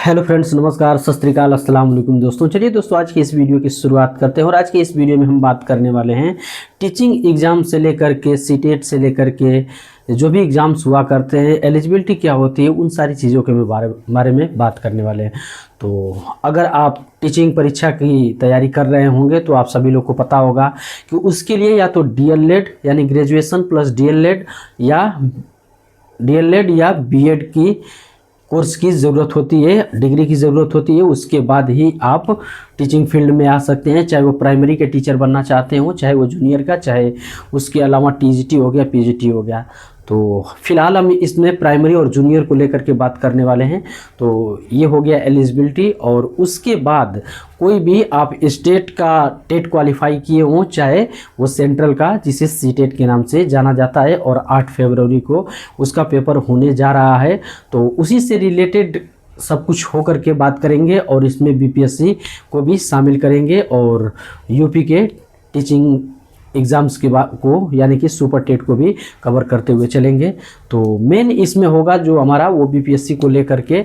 Hello friends, नमस्कार, सत श्री अकाल, अस्सलाम वालेकुम दोस्तों। चलिए दोस्तों, आज के इस वीडियो की शुरुआत करते हैं और आज के इस वीडियो में हम बात करने वाले हैं टीचिंग एग्ज़ाम से लेकर के सीटेट से लेकर के जो भी एग्ज़ाम्स हुआ करते हैं, एलिजिबिलिटी क्या होती है, उन सारी चीज़ों के बारे में बात करने वाले हैं। तो अगर आप टीचिंग परीक्षा की तैयारी कर रहे होंगे तो आप सभी लोग को पता होगा कि उसके लिए या तो DLED यानी ग्रेजुएशन प्लस DLED या BEd की कोर्स की ज़रूरत होती है, डिग्री की ज़रूरत होती है। उसके बाद ही आप टीचिंग फील्ड में आ सकते हैं, चाहे वो प्राइमरी के टीचर बनना चाहते हो, चाहे वो जूनियर का, चाहे उसके अलावा TGT हो गया, PGT हो गया। तो फिलहाल हम इसमें प्राइमरी और जूनियर को लेकर के बात करने वाले हैं। तो ये हो गया एलिजिबिलिटी। और उसके बाद कोई भी आप स्टेट का टेट क्वालिफाई किए हों, चाहे वो सेंट्रल का जिसे सीटेट के नाम से जाना जाता है, और 8 फरवरी को उसका पेपर होने जा रहा है। तो उसी से रिलेटेड सब कुछ हो करके बात करेंगे और इसमें BPSC को भी शामिल करेंगे और यूपी के टीचिंग एग्ज़ाम्स के बाद को यानी कि सुपर टेट को भी कवर करते हुए चलेंगे। तो मेन इसमें होगा जो हमारा वो BPSC को लेकर के।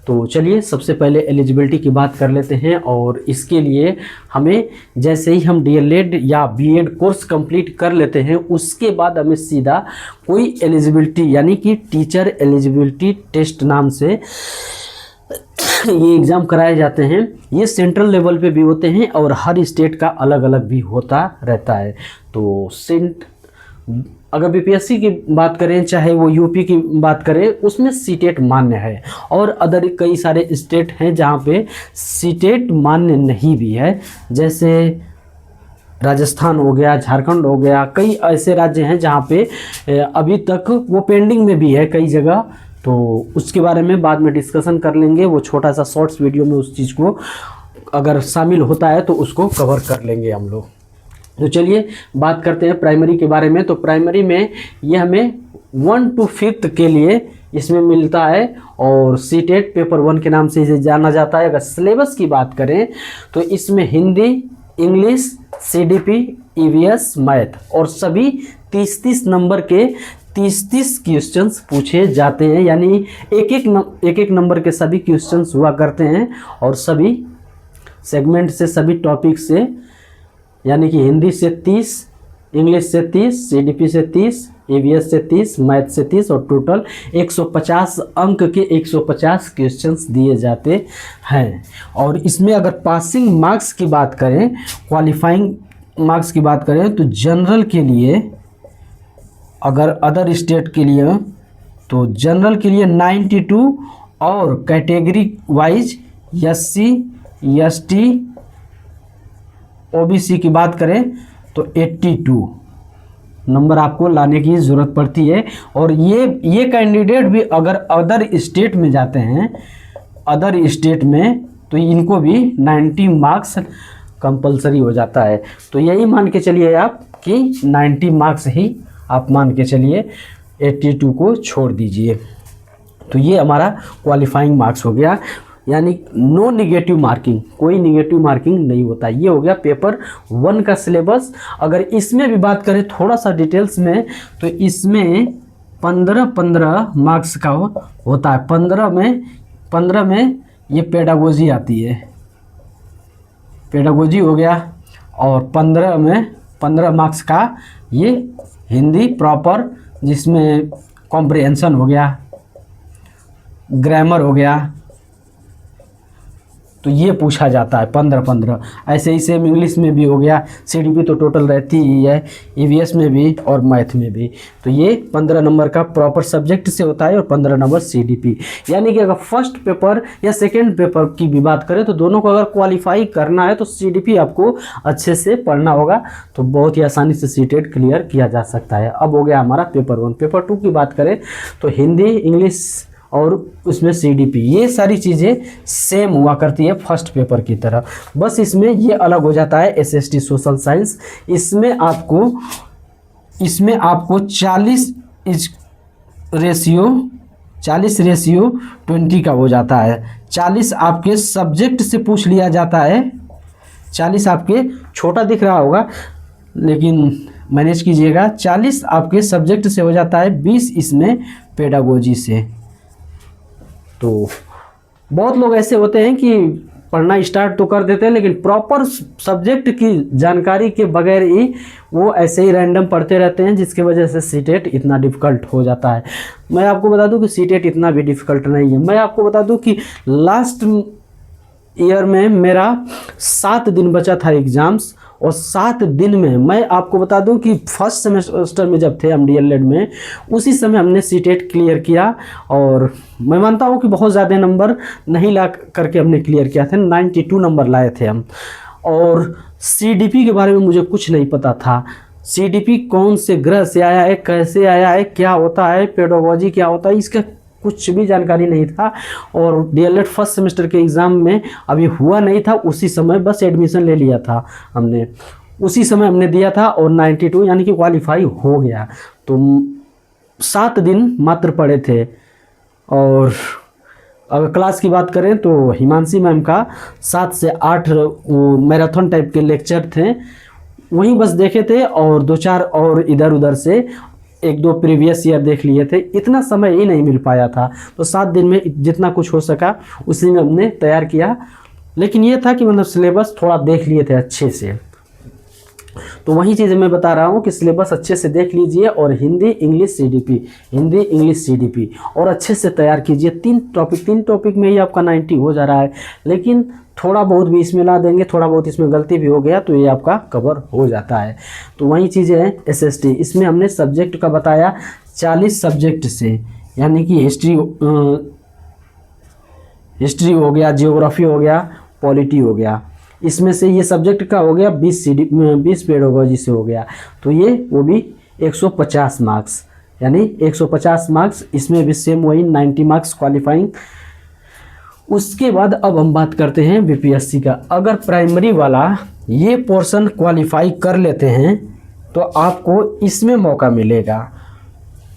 तो चलिए सबसे पहले एलिजिबिलिटी की बात कर लेते हैं। और इसके लिए हमें जैसे ही हम DLED या BEd कोर्स कंप्लीट कर लेते हैं, उसके बाद हमें सीधा कोई एलिजिबिलिटी यानी कि टीचर एलिजिबिलिटी टेस्ट नाम से ये एग्ज़ाम कराए जाते हैं। ये सेंट्रल लेवल पे भी होते हैं और हर स्टेट का अलग अलग भी होता रहता है। तो अगर BPSC की बात करें, चाहे वो यूपी की बात करें, उसमें सीटेट मान्य है। और अदर कई सारे स्टेट हैं जहाँ पे सीटेट मान्य नहीं भी है, जैसे राजस्थान हो गया, झारखंड हो गया। कई ऐसे राज्य हैं जहाँ पे अभी तक वो पेंडिंग में भी है कई जगह। तो उसके बारे में बाद में डिस्कशन कर लेंगे। वो छोटा सा शॉर्ट्स वीडियो में उस चीज़ को अगर शामिल होता है तो उसको कवर कर लेंगे हम लोग। तो चलिए बात करते हैं प्राइमरी के बारे में। तो प्राइमरी में ये हमें 1 to 5th के लिए इसमें मिलता है और सीटेट पेपर 1 के नाम से इसे जाना जाता है। अगर सिलेबस की बात करें तो इसमें Hindi, English, CDP, EVS, math और सभी 30-30 नंबर के 30-30 क्वेश्चंस पूछे जाते हैं। यानी एक एक नंबर के सभी क्वेश्चंस हुआ करते हैं और सभी सेगमेंट से, सभी टॉपिक से, यानी कि हिंदी से 30, इंग्लिश से 30, CDP से 30, EVS से 30, मैथ से 30 और टोटल 150 अंक के 150 क्वेश्चंस दिए जाते हैं। और इसमें अगर पासिंग मार्क्स की बात करें, क्वालिफाइंग मार्क्स की बात करें, तो जनरल के लिए, अगर अदर स्टेट के लिए तो जनरल के लिए 92 और category wise SC, ST, OBC की बात करें तो 82 नंबर आपको लाने की ज़रूरत पड़ती है। और ये कैंडिडेट भी अगर अदर स्टेट में जाते हैं, अदर स्टेट में, तो इनको भी 90 मार्क्स कंपलसरी हो जाता है। तो यही मान के चलिए आप कि 90 मार्क्स ही आप मान के चलिए, 82 को छोड़ दीजिए। तो ये हमारा क्वालिफाइंग मार्क्स हो गया, यानी नो निगेटिव मार्किंग, कोई निगेटिव मार्किंग नहीं होता। ये हो गया पेपर 1 का सिलेबस। अगर इसमें भी बात करें थोड़ा सा डिटेल्स में, तो इसमें 15 मार्क्स का होता है। 15 में ये पेडागोजी आती है, पेडागोजी हो गया। और 15 मार्क्स का ये हिंदी प्रॉपर, जिसमें कॉम्प्रिहेंशन हो गया, ग्रामर हो गया, तो ये पूछा जाता है 15। ऐसे ही सेम इंग्लिश में भी हो गया। CDP तो टोटल रहती ही है, EVS में भी और मैथ में भी। तो ये 15 नंबर का प्रॉपर सब्जेक्ट से होता है और 15 नंबर CDP। यानी कि अगर फर्स्ट पेपर या सेकेंड पेपर की भी बात करें तो दोनों को अगर क्वालिफाई करना है तो CDP आपको अच्छे से पढ़ना होगा, तो बहुत ही आसानी से सीटेट क्लियर किया जा सकता है। अब हो गया हमारा पेपर 1। पेपर 2 की बात करें तो हिंदी, इंग्लिश और उसमें CDP, ये सारी चीज़ें सेम हुआ करती है फर्स्ट पेपर की तरह। बस इसमें ये अलग हो जाता है SST सोशल साइंस। इसमें आपको 40 रेशियो 20 का हो जाता है। 40 आपके सब्जेक्ट से पूछ लिया जाता है। 40 आपके, छोटा दिख रहा होगा लेकिन मैनेज कीजिएगा, 40 आपके सब्जेक्ट से हो जाता है, 20 इसमें पेडागोजी से। तो बहुत लोग ऐसे होते हैं कि पढ़ना स्टार्ट तो कर देते हैं लेकिन प्रॉपर सब्जेक्ट की जानकारी के बगैर ही वो ऐसे ही रैंडम पढ़ते रहते हैं, जिसकी वजह से सीटेट इतना डिफ़िकल्ट हो जाता है। मैं आपको बता दूं कि सीटेट इतना भी डिफ़िकल्ट नहीं है। मैं आपको बता दूं कि लास्ट ईयर में मेरा 7 दिन बचा था एग्ज़ाम्स, और 7 दिन में मैं आपको बता दूं कि फर्स्ट सेमेस्टर में जब थे हम डीएलएड में, उसी समय हमने सीटेट क्लियर किया। और मैं मानता हूं कि बहुत ज़्यादा नंबर नहीं ला करके हमने क्लियर किया था, 92 नंबर लाए थे हम। और सीडीपी के बारे में मुझे कुछ नहीं पता था। सीडीपी कौन से ग्रह से आया है, कैसे आया है, क्या होता है, पेडोलॉजी क्या होता है, इसका कुछ भी जानकारी नहीं था। और डीएलएड फर्स्ट सेमेस्टर के एग्ज़ाम में अभी हुआ नहीं था, उसी समय बस एडमिशन ले लिया था हमने, उसी समय हमने दिया था और 92 यानी कि क्वालिफाई हो गया। तो 7 दिन मात्र पढ़े थे। और अगर क्लास की बात करें तो हिमांशी मैम का 7 से 8 मैराथन टाइप के लेक्चर थे, वहीं बस देखे थे, और 2-4 और इधर उधर से 1-2 प्रीवियस ईयर देख लिए थे। इतना समय ही नहीं मिल पाया था, तो 7 दिन में जितना कुछ हो सका उसी में हमने तैयार किया। लेकिन ये था कि मतलब सिलेबस थोड़ा देख लिए थे अच्छे से। तो वही चीज़ मैं बता रहा हूँ कि सिलेबस अच्छे से देख लीजिए, और Hindi English CDP, Hindi English CDP और अच्छे से तैयार कीजिए। 3 टॉपिक में ही आपका 90 हो जा रहा है, लेकिन थोड़ा बहुत भी इसमें ला देंगे, थोड़ा बहुत इसमें गलती भी हो गया तो ये आपका कवर हो जाता है। तो वही चीज़ें हैं एसएसटी, इसमें हमने सब्जेक्ट का बताया 40 सब्जेक्ट से, यानी कि हिस्ट्री हो गया, जियोग्राफी हो गया, पॉलिटी हो गया, इसमें से ये सब्जेक्ट का हो गया 20 पेडोलॉजी से हो गया। तो ये वो भी 150 मार्क्स, यानी 150 मार्क्स, इसमें भी सेम वही 90 मार्क्स क्वालिफाइंग। उसके बाद अब हम बात करते हैं बीपीएससी का। अगर प्राइमरी वाला ये पोर्शन क्वालिफाई कर लेते हैं तो आपको इसमें मौका मिलेगा।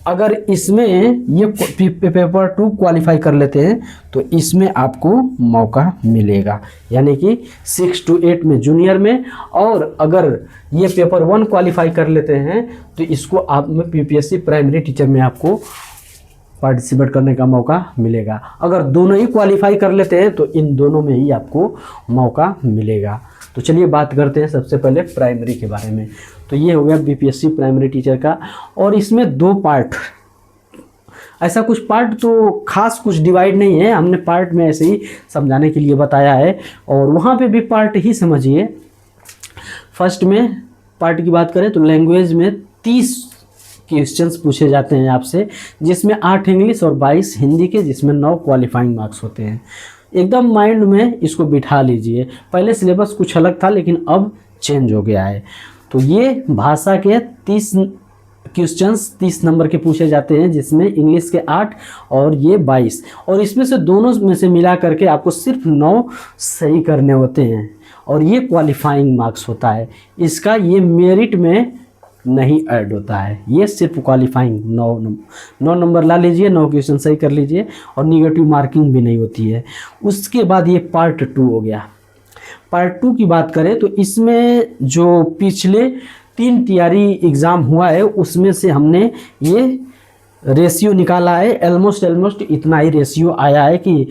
अगर इसमें ये पेपर 2 क्वालिफाई कर लेते हैं तो इसमें आपको मौका मिलेगा, यानी कि 6 to 8 में जूनियर में। और अगर ये पेपर 1 क्वालिफाई कर लेते हैं तो इसको आप में पीपीएससी प्राइमरी टीचर में आपको पार्टिसिपेट करने का मौका मिलेगा। अगर दोनों ही क्वालिफाई कर लेते हैं तो इन दोनों में ही आपको मौका मिलेगा। तो चलिए बात करते हैं सबसे पहले प्राइमरी के बारे में। तो ये हो गया बीपीएससी प्राइमरी टीचर का, और इसमें 2 पार्ट, ऐसा कुछ पार्ट तो खास कुछ डिवाइड नहीं है, हमने पार्ट में ऐसे ही समझाने के लिए बताया है, और वहाँ पे भी पार्ट ही समझिए। फर्स्ट में पार्ट की बात करें तो लैंग्वेज में 30 क्वेश्चंस पूछे जाते हैं आपसे, जिसमें 8 इंग्लिश और 22 हिंदी के, जिसमें 9 क्वालिफाइंग मार्क्स होते हैं। एकदम माइंड में इसको बिठा लीजिए। पहले सिलेबस कुछ अलग था लेकिन अब चेंज हो गया है। तो ये भाषा के 30 क्वेश्चंस 30 नंबर के पूछे जाते हैं, जिसमें इंग्लिश के 8 और ये 22, और इसमें से दोनों में से मिला करके आपको सिर्फ 9 सही करने होते हैं, और ये क्वालिफाइंग मार्क्स होता है। इसका ये मेरिट में नहीं ऐड होता है, ये सिर्फ क्वालिफाइंग 9 नंबर ला लीजिए, 9 क्वेश्चन सही कर लीजिए, और निगेटिव मार्किंग भी नहीं होती है। उसके बाद ये पार्ट 2 हो गया। पार्ट 2 की बात करें तो इसमें जो पिछले 3 टीआरई एग्ज़ाम हुआ है उसमें से हमने ये रेशियो निकाला है। ऑलमोस्ट इतना ही रेशियो आया है कि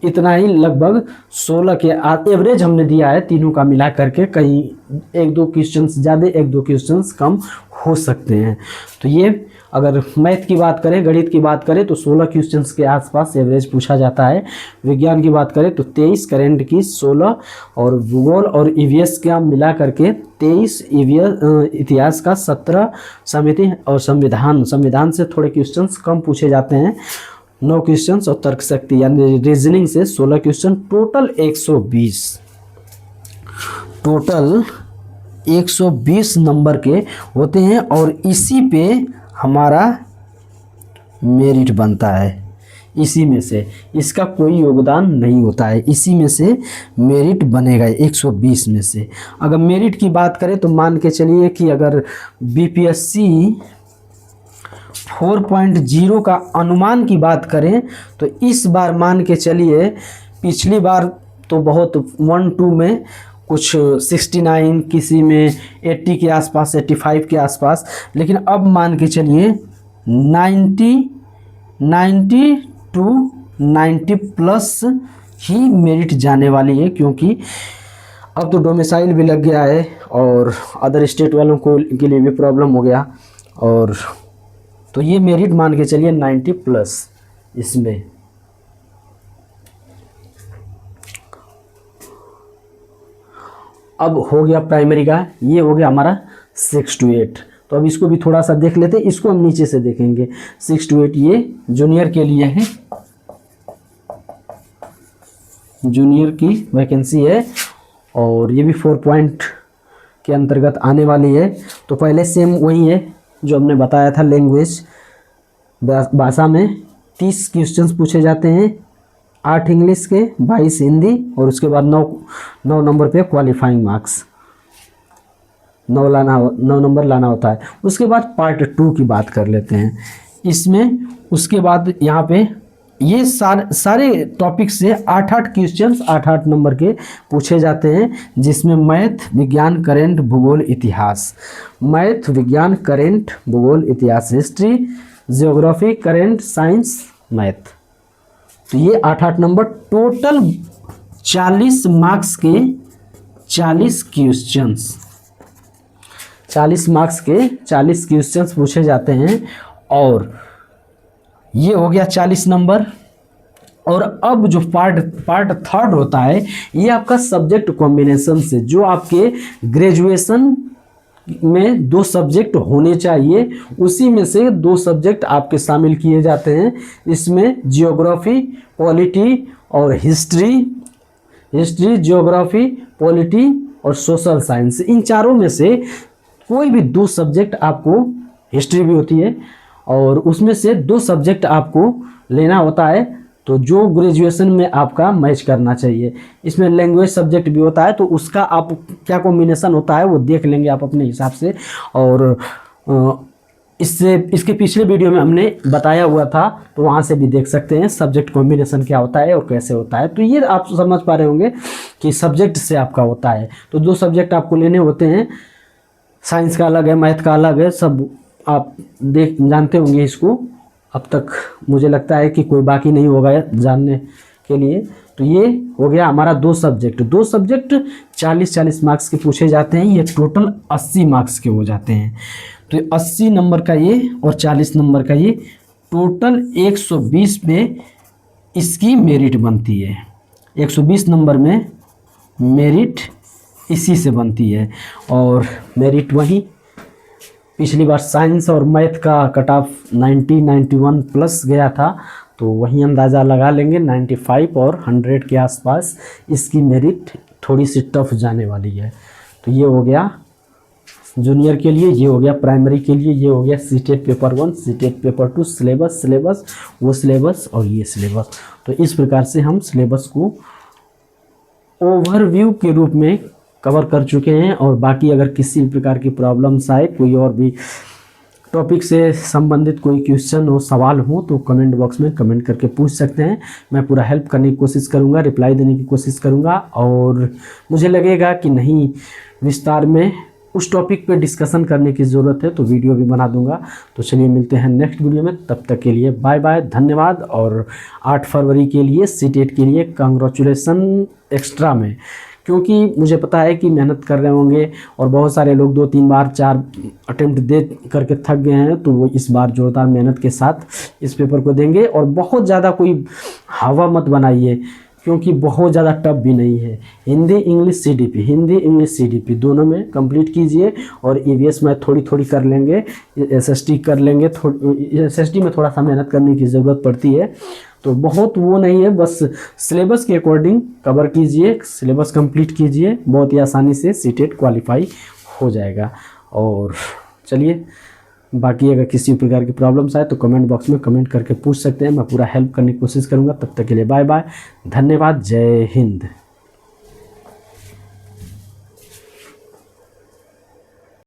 इतना ही लगभग 16 के एवरेज हमने दिया है तीनों का मिला करके। कहीं 1-2 क्वेश्चंस ज़्यादा 1-2 क्वेश्चंस कम हो सकते हैं। तो ये अगर मैथ की बात करें, गणित की बात करें तो 16 क्वेश्चंस के आसपास एवरेज पूछा जाता है। विज्ञान की बात करें तो 23, करंट की 16, और भूगोल और ईवीएस का मिला करके 23, इतिहास का 17, समिति और संविधान से थोड़े क्वेश्चंस कम पूछे जाते हैं 9 क्वेश्चंस, और तर्क शक्ति यानी रीजनिंग से 16 क्वेश्चन, टोटल 120 नंबर के होते हैं। और इसी पे हमारा मेरिट बनता है, इसी में से इसका कोई योगदान नहीं होता है, इसी में से मेरिट बनेगा 120 में से। अगर मेरिट की बात करें तो मान के चलिए कि अगर बीपीएससी 4.0 का अनुमान की बात करें तो इस बार मान के चलिए, पिछली बार तो बहुत 1-2 में कुछ 69, किसी में 80 के आसपास, 85 के आसपास, लेकिन अब मान के चलिए 90 to 90 प्लस ही मेरिट जाने वाली है, क्योंकि अब तो डोमिसाइल भी लग गया है और अदर स्टेट वालों को के लिए भी प्रॉब्लम हो गया। और तो ये मेरिट मान के चलिए 90 प्लस इसमें। अब हो गया प्राइमरी का, ये हो गया हमारा 6 to 8। तो अब इसको भी थोड़ा सा देख लेते हैं, इसको हम नीचे से देखेंगे। 6 to 8 ये जूनियर के लिए है, जूनियर की वैकेंसी है और ये भी 4 पॉइंट के अंतर्गत आने वाली है। तो पहले सेम वही है जो हमने बताया था, लैंग्वेज भाषा में 30 क्वेश्चंस पूछे जाते हैं, 8 इंग्लिश के, 22 हिंदी और उसके बाद 9 नंबर पे क्वालिफाइंग मार्क्स 9 नंबर लाना होता है। उसके बाद पार्ट 2 की बात कर लेते हैं इसमें। उसके बाद यहाँ पे ये सारे टॉपिक से 8 क्वेश्चंस 8 नंबर के पूछे जाते हैं, जिसमें मैथ, विज्ञान, करेंट, भूगोल, इतिहास, मैथ, विज्ञान, करेंट, भूगोल, इतिहास, history, geography, current, science, math. तो ये 8 नंबर, टोटल 40 मार्क्स के 40 क्वेश्चंस, 40 मार्क्स के 40 क्वेश्चंस पूछे जाते हैं। और ये हो गया 40 नंबर। और अब जो पार्ट थर्ड होता है, ये आपका सब्जेक्ट कॉम्बिनेशन से, जो आपके ग्रेजुएशन में 2 सब्जेक्ट होने चाहिए, उसी में से 2 सब्जेक्ट आपके शामिल किए जाते हैं। इसमें जियोग्राफी, पॉलिटी और हिस्ट्री, जियोग्राफी, पॉलिटी और सोशल साइंस, इन चारों में से कोई भी 2 सब्जेक्ट आपको, हिस्ट्री भी होती है, और उसमें से 2 सब्जेक्ट आपको लेना होता है, तो जो ग्रेजुएशन में आपका मैच करना चाहिए। इसमें लैंग्वेज सब्जेक्ट भी होता है, तो उसका आप क्या कॉम्बिनेशन होता है वो देख लेंगे आप अपने हिसाब से। और इसके पिछले वीडियो में हमने बताया हुआ था, तो वहाँ से भी देख सकते हैं सब्जेक्ट कॉम्बिनेशन क्या होता है और कैसे होता है। तो ये आप समझ पा रहे होंगे कि सब्जेक्ट से आपका होता है। तो 2 सब्जेक्ट आपको लेने होते हैं, साइंस का अलग है, मैथ का अलग है, सब आप जानते होंगे इसको। अब तक मुझे लगता है कि कोई बाकी नहीं होगा जानने के लिए। तो ये हो गया हमारा 2 सब्जेक्ट 40 मार्क्स के पूछे जाते हैं। ये टोटल 80 मार्क्स के हो जाते हैं। तो 80 नंबर का ये और 40 नंबर का ये, टोटल 120 पे इसकी मेरिट बनती है। 120 नंबर में मेरिट इसी से बनती है। और मेरिट वही पिछली बार साइंस और मैथ का कट ऑफ 91 प्लस गया था, तो वही अंदाज़ा लगा लेंगे 95 और 100 के आसपास इसकी मेरिट थोड़ी सी टफ जाने वाली है। तो ये हो गया जूनियर के लिए, ये हो गया प्राइमरी के लिए, ये हो गया CTET paper 1, CTET paper 2, syllabus, वो सिलेबस और ये सिलेबस। तो इस प्रकार से हम सिलेबस को ओवरव्यू के रूप में कवर कर चुके हैं। और बाकी अगर किसी प्रकार की प्रॉब्लम्स आए, कोई और भी टॉपिक से संबंधित कोई क्वेश्चन हो, सवाल हो, तो कमेंट बॉक्स में कमेंट करके पूछ सकते हैं। मैं पूरा हेल्प करने की कोशिश करूंगा, रिप्लाई देने की कोशिश करूंगा। और मुझे लगेगा कि नहीं विस्तार में उस टॉपिक पे डिस्कशन करने की ज़रूरत है, तो वीडियो भी बना दूंगा। तो चलिए मिलते हैं नेक्स्ट वीडियो में, तब तक के लिए बाय बाय, धन्यवाद। और 8 फरवरी के लिए सीटेट के लिए कांग्रेचुलेसन एक्स्ट्रा में, क्योंकि मुझे पता है कि मेहनत कर रहे होंगे और बहुत सारे लोग 2, 3 बार 4 अटेम्प्ट दे करके थक गए हैं, तो वो इस बार जोरदार मेहनत के साथ इस पेपर को देंगे। और बहुत ज़्यादा कोई हवा मत बनाइए, क्योंकि बहुत ज़्यादा टफ भी नहीं है। हिंदी इंग्लिश सीडीपी दोनों में कंप्लीट कीजिए। और ईवीएस में थोड़ी कर लेंगे, एसएसटी कर लेंगे। एसएसटी में थोड़ा सा मेहनत करने की ज़रूरत पड़ती है, तो बहुत वो नहीं है, बस सिलेबस के अकॉर्डिंग कवर कीजिए, सिलेबस कंप्लीट कीजिए, बहुत ही आसानी से सीटेट क्वालिफाई हो जाएगा। और चलिए बाकी अगर किसी प्रकार की प्रॉब्लम्स आए तो कमेंट बॉक्स में कमेंट करके पूछ सकते हैं, मैं पूरा हेल्प करने की कोशिश करूंगा। तब तक के लिए बाय बाय, धन्यवाद, जय हिंद।